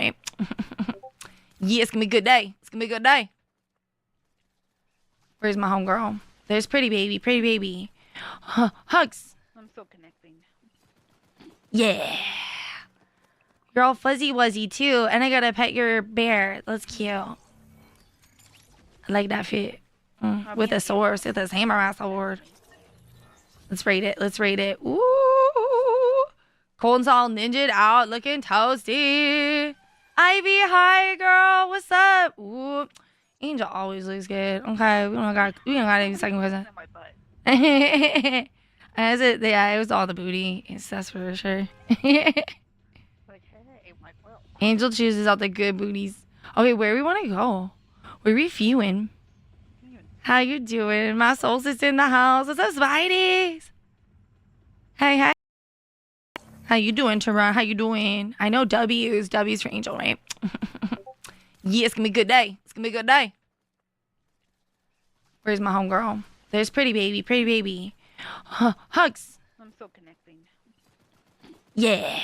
right? Yeah, it's gonna be a good day. It's gonna be a good day. Where's my homegirl? There's pretty baby, pretty baby. Hugs. I'm still connecting. Yeah. You're all fuzzy wuzzy too, and I gotta pet your bear. That's cute. I like that fit. With a sword, with a samurai sword. Let's rate it. Let's rate it. Ooh. Colton's all ninja'd out, looking toasty. Ivy, hi girl. What's up? Ooh. Angel always looks good. Okay, we don't got any second question. My butt. As it, yeah, it was all the booty. Yes, that's for sure. Like, hey, Mike Will. Angel chooses out the good booties. Okay, where we want to go? We're reviewing. How you doing? My soul sits in the house. What's up, Spideys? Hey, hey. How you doing, Teron? How you doing? I know W's for Angel, right? Yeah, it's gonna be a good day. It's gonna be a good day. Where's my homegirl? There's pretty baby, pretty baby. Hugs. I'm still connecting. Yeah.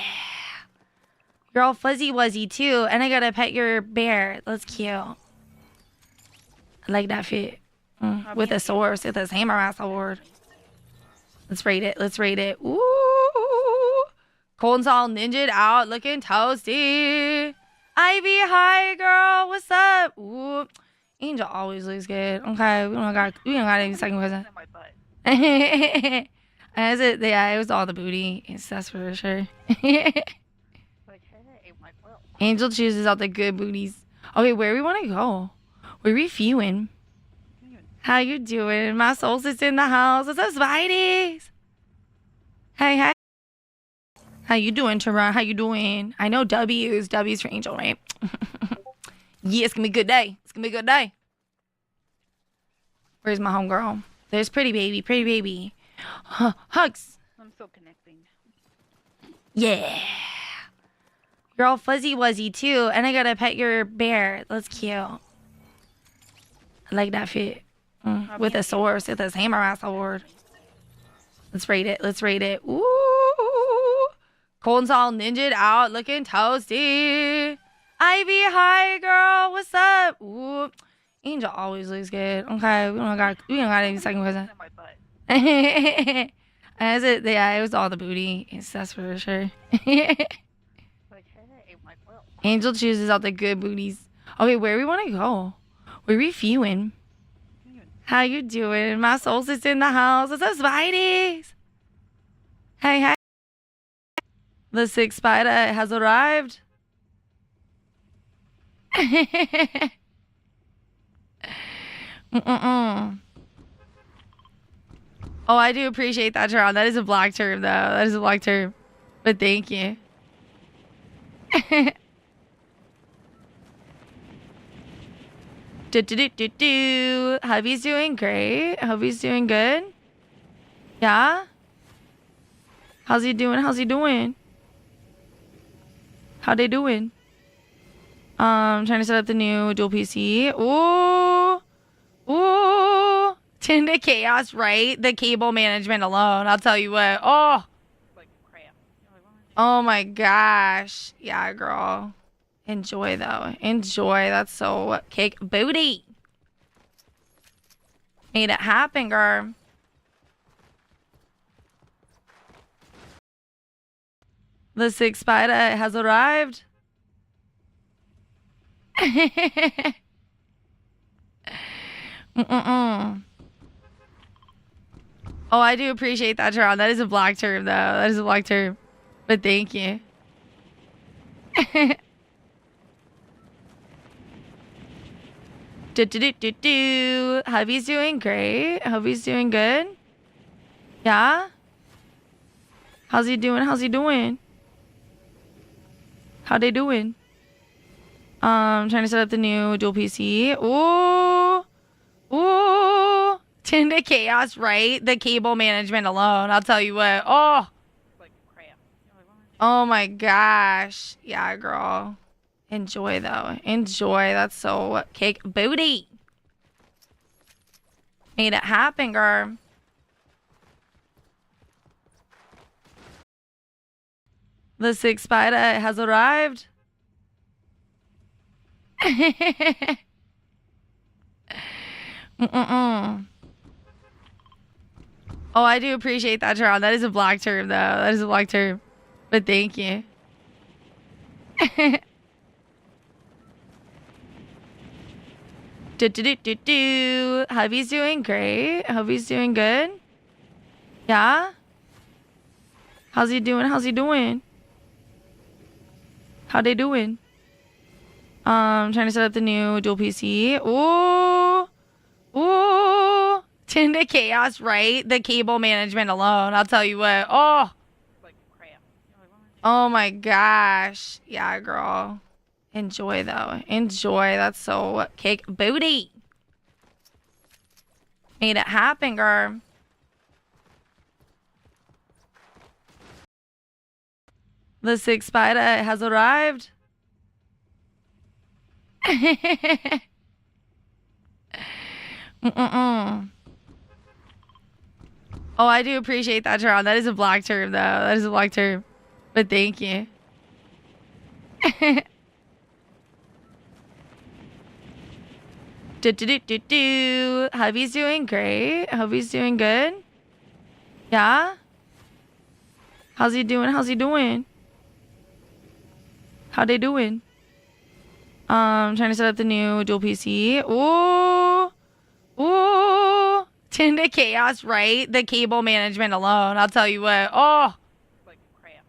You're all fuzzy wuzzy too, and I gotta pet your bear. That's cute. I like that fit. With a sword, with a samurai sword. Let's rate it. Let's rate it. Ooh. Colton's all ninja'd out, looking toasty. Ivy, hi girl. What's up? Ooh. Angel always looks good. Okay, we don't got any second question. My butt. As it, yeah, it was all the booty. Yes, that's for sure. Like, hey, Mike Will. Angel chooses out the good booties. Okay, where we want to go? We're reviewing. How you doing? My soul sits in the house. What's up, Spideys? Hey, hey. How you doing, Teron? How you doing? I know W's for Angel, right? Yeah, it's gonna be a good day. It's gonna be a good day. Where's my homegirl? There's pretty baby, pretty baby. Hugs. I'm still connecting. Yeah. You're all fuzzy wuzzy too, and I gotta pet your bear. That's cute. I like that fit. With a sword, with a samurai sword. Let's rate it. Let's rate it. Ooh. Colton's all ninja'd out, looking toasty. Ivy, hi girl. What's up? Ooh. Angel always looks good. Okay, we don't got any second question. My butt. As it, yeah, it was all the booty. Yes, that's for sure. Like, hey, Mike Will. Angel chooses out the good booties. Okay, where we want to go? We're reviewing. How you doing? My soul sits in the house. What's up, Spideys? Hey, hey. The sixth spider has arrived. Oh, I do appreciate that, Teron. That is a black term, though. That is a black term. But thank you. Hubby's doing great. Hubby's doing good. Yeah? How's he doing? How's he doing? How they doing? Trying to set up the new dual PC. Ooh. Ooh. Tinda chaos, right? The cable management alone. I'll tell you what. Oh. Like, crap. Oh my gosh. Yeah, girl. Enjoy, though. Enjoy. That's so kick booty. Made it happen, girl. The sixth spider has arrived. Oh, I do appreciate that, Teron. That is a black term, though. That is a black term. But thank you. Hubby's doing great. Hubby's doing good. Yeah? How's he doing? How's he doing? How they doing? Trying to set up the new dual PC. Ooh. Ooh. Tinda chaos, right? The cable management alone. I'll tell you what. Oh. Like, crap. Oh my gosh. Yeah, girl. Enjoy, though. Enjoy. That's so kick booty. Made it happen, girl. The sixth spider has arrived. Mm-mm. Oh, I do appreciate that, Tron. That is a black term, though. That is a black term. But thank you. Do. Hubby's doing great. Hubby's doing good. Yeah? How's he doing? How's he doing? How they doing? Trying to set up the new dual PC. Ooh. Ooh. Tend to chaos, right? The cable management alone. I'll tell you what. Oh. Like crap. Oh my gosh. Yeah, girl. Enjoy, though. Enjoy. That's so cake booty. Made it happen, girl. The 6 spider has arrived. Mm-mm. Oh, I do appreciate that, Tron. That is a black term, though. That is a black term. But thank you. Do. Hubby's doing great. Hubby's doing good. Yeah? How's he doing? How's he doing? How they doing? Trying to set up the new dual PC. Ooh. Ooh. Tend to chaos, right? The cable management alone. I'll tell you what. Oh. Like crap.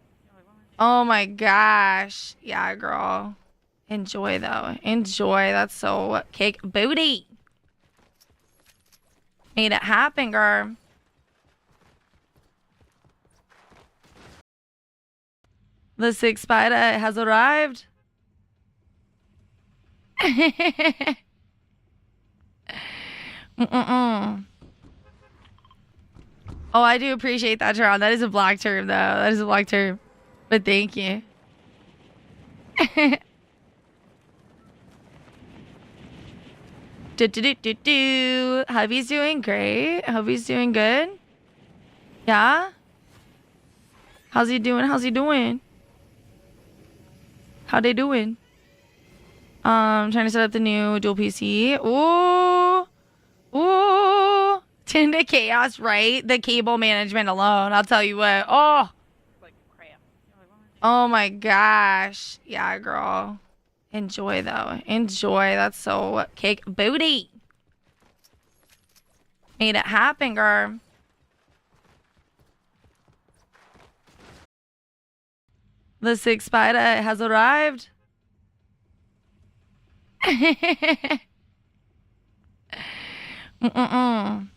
Oh my gosh. Yeah, girl. Enjoy, though. Enjoy. That's so cake booty. Made it happen, girl. The 6 spider has arrived. Mm-mm. Oh, I do appreciate that, Tron. That is a black term, though. That is a black term. But thank you. Do. Hubby's doing great. Hubby's doing good. Yeah? How's he doing? How's he doing? How they doing? Trying to set up the new dual PC. Ooh. Ooh. Tend to chaos, right? The cable management alone. I'll tell you what. Oh. Like crap. Oh my gosh. Yeah, girl. Enjoy, though. Enjoy. That's so cake booty. Made it happen, girl. The 6 spider has arrived. Mm-mm.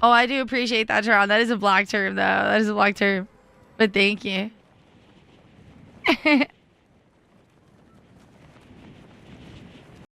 Oh, I do appreciate that, Tron. That is a black term, though. That is a black term. But thank you.